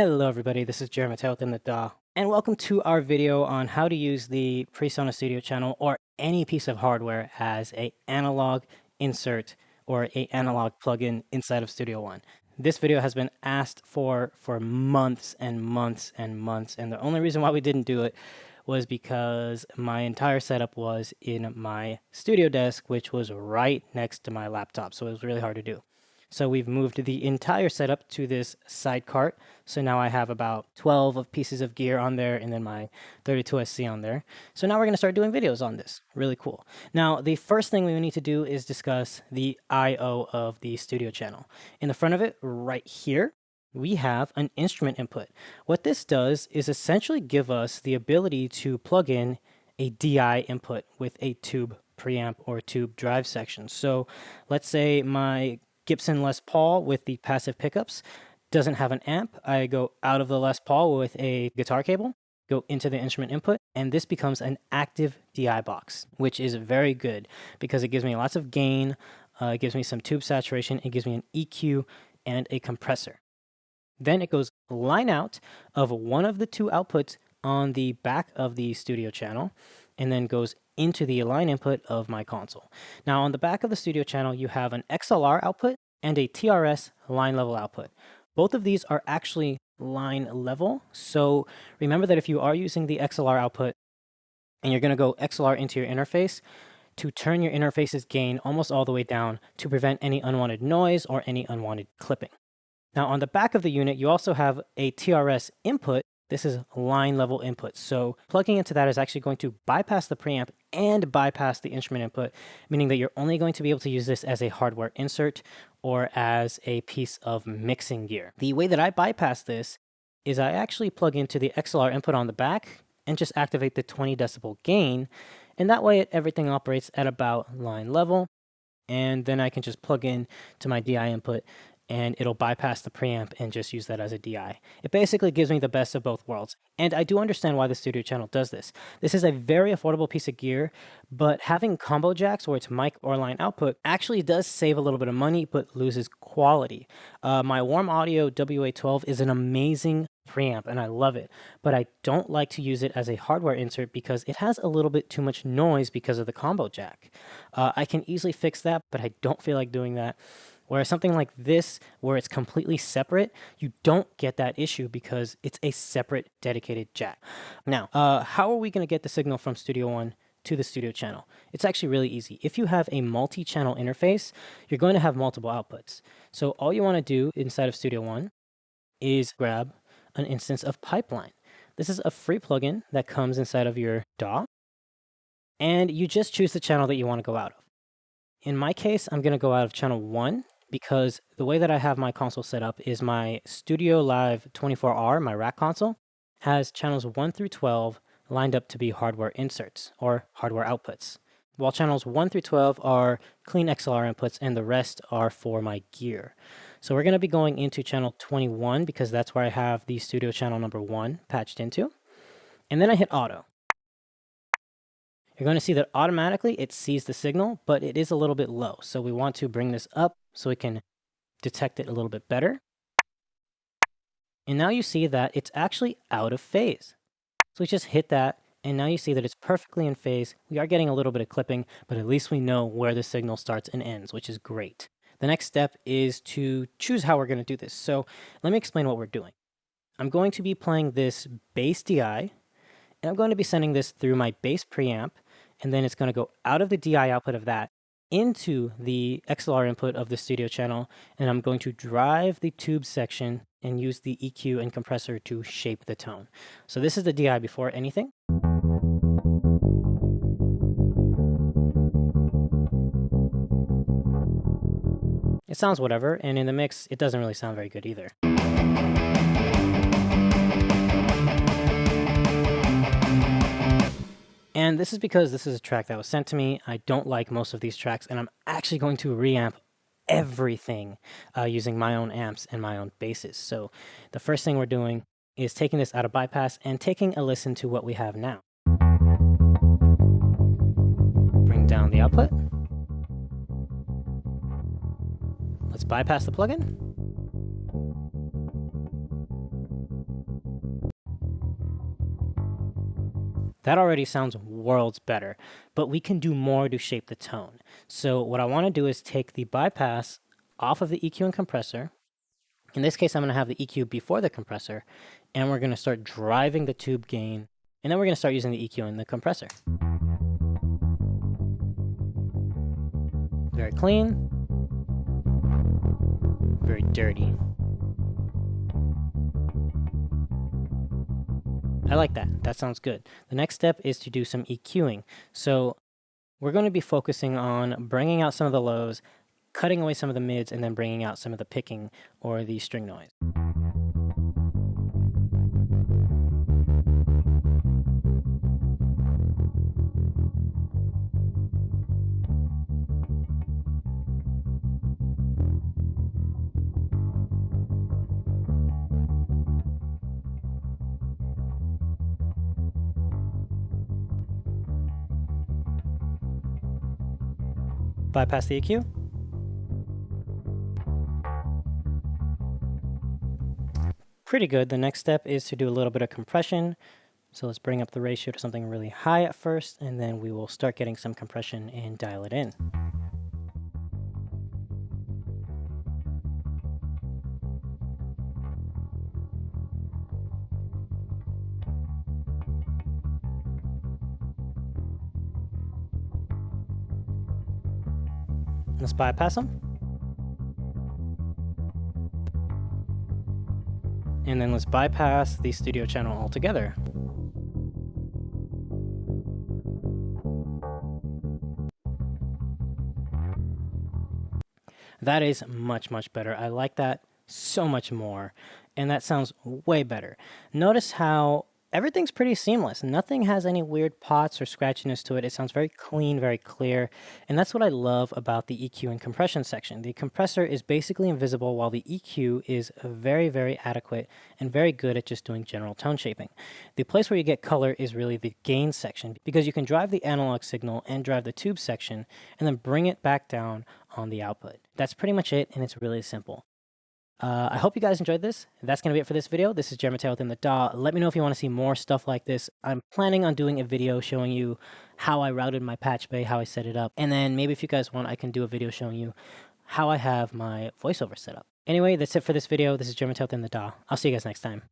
Hello everybody, this is Jeremy in the DAW, and welcome to our video on how to use the PreSonus Studio channel or any piece of hardware as an analog insert or an analog plugin inside of Studio One. This video has been asked for months and months and months, and the only reason why we didn't do it was because my entire setup was in my studio desk, which was right next to my laptop, so it was really hard to do. So we've moved the entire setup to this side cart. So now I have about 12 of pieces of gear on there and then my 32SC on there. So now we're going to start doing videos on this. Really cool. Now, the first thing we need to do is discuss the I/O of the studio channel. In the front of it, right here, we have an instrument input. What this does is essentially give us the ability to plug in a DI input with a tube preamp or tube drive section. So let's say my Gibson Les Paul with the passive pickups doesn't have an amp. I go out of the Les Paul with a guitar cable, go into the instrument input, and this becomes an active DI box, which is very good because it gives me lots of gain, it gives me some tube saturation, it gives me an EQ and a compressor. Then it goes line out of one of the two outputs on the back of the studio channel, and then goes into the line input of my console. Now on the back of the studio channel, you have an XLR output and a TRS line level output. Both of these are actually line level. So remember that if you are using the XLR output and you're going to go XLR into your interface, to turn your interface's gain almost all the way down to prevent any unwanted noise or any unwanted clipping. Now on the back of the unit, you also have a TRS input. This is line level input. So plugging into that is actually going to bypass the preamp and bypass the instrument input, meaning that you're only going to be able to use this as a hardware insert or as a piece of mixing gear. The way that I bypass this is I actually plug into the XLR input on the back and just activate the 20 decibel gain. And that way everything operates at about line level. And then I can just plug in to my DI input and it'll bypass the preamp and just use that as a DI. It basically gives me the best of both worlds. And I do understand why the studio channel does this. This is a very affordable piece of gear, but having combo jacks where it's mic or line output actually does save a little bit of money, but loses quality. My Warm Audio WA12 is an amazing preamp and I love it, but I don't like to use it as a hardware insert because it has a little bit too much noise because of the combo jack. I can easily fix that, but I don't feel like doing that. Whereas something like this, where it's completely separate, you don't get that issue because it's a separate dedicated jack. Now, how are we going to get the signal from Studio One to the studio channel? It's actually really easy. If you have a multi-channel interface, you're going to have multiple outputs. So all you want to do inside of Studio One is grab an instance of Pipeline. This is a free plugin that comes inside of your DAW, and you just choose the channel that you want to go out of. In my case, I'm going to go out of channel 1, because the way that I have my console set up is my Studio Live 24R, my rack console, has channels 1 through 12 lined up to be hardware inserts or hardware outputs, while channels 1 through 12 are clean XLR inputs and the rest are for my gear. So we're going to be going into channel 21 because that's where I have the studio channel number 1 patched into. And then I hit auto. You're going to see that automatically it sees the signal, but it is a little bit low. So we want to bring this up so we can detect it a little bit better. And now you see that it's actually out of phase. So we just hit that, and now you see that it's perfectly in phase. We are getting a little bit of clipping, but at least we know where the signal starts and ends, which is great. The next step is to choose how we're going to do this. So let me explain what we're doing. I'm going to be playing this bass DI, and I'm going to be sending this through my bass preamp, and then it's going to go out of the DI output of that into the XLR input of the studio channel, and I'm going to drive the tube section and use the EQ and compressor to shape the tone. So this is the DI before anything. It sounds whatever, and in the mix, it doesn't really sound very good either. And this is because this is a track that was sent to me. I don't like most of these tracks, and I'm actually going to reamp everything using my own amps and my own basses. So the first thing we're doing is taking this out of bypass and taking a listen to what we have now. Bring down the output. Let's bypass the plugin. That already sounds worlds better, but we can do more to shape the tone. So what I want to do is take the bypass off of the EQ and compressor. In this case, I'm going to have the EQ before the compressor, and we're going to start driving the tube gain, and then we're going to start using the EQ and the compressor. Very clean, very dirty. I like that. That sounds good. The next step is to do some EQing. So we're going to be focusing on bringing out some of the lows, cutting away some of the mids, and then bringing out some of the picking or the string noise. Bypass the EQ. Pretty good. The next step is to do a little bit of compression. So let's bring up the ratio to something really high at first, and then we will start getting some compression and dial it in. Let's bypass them. And then let's bypass the studio channel altogether. That is much, much better. I like that so much more. And that sounds way better. Notice how everything's pretty seamless. Nothing has any weird pots or scratchiness to it. It sounds very clean, very clear. And that's what I love about the EQ and compression section. The compressor is basically invisible while the EQ is very, very adequate and very good at just doing general tone shaping. The place where you get color is really the gain section, because you can drive the analog signal and drive the tube section and then bring it back down on the output. That's pretty much it, and it's really simple. I hope you guys enjoyed this. That's going to be it for this video. This is Jeremy Taylor within the DAW. Let me know if you want to see more stuff like this. I'm planning on doing a video showing you how I routed my patch bay, how I set it up. And then maybe if you guys want, I can do a video showing you how I have my voiceover set up. Anyway, that's it for this video. This is Jeremy Taylor within the DAW. I'll see you guys next time.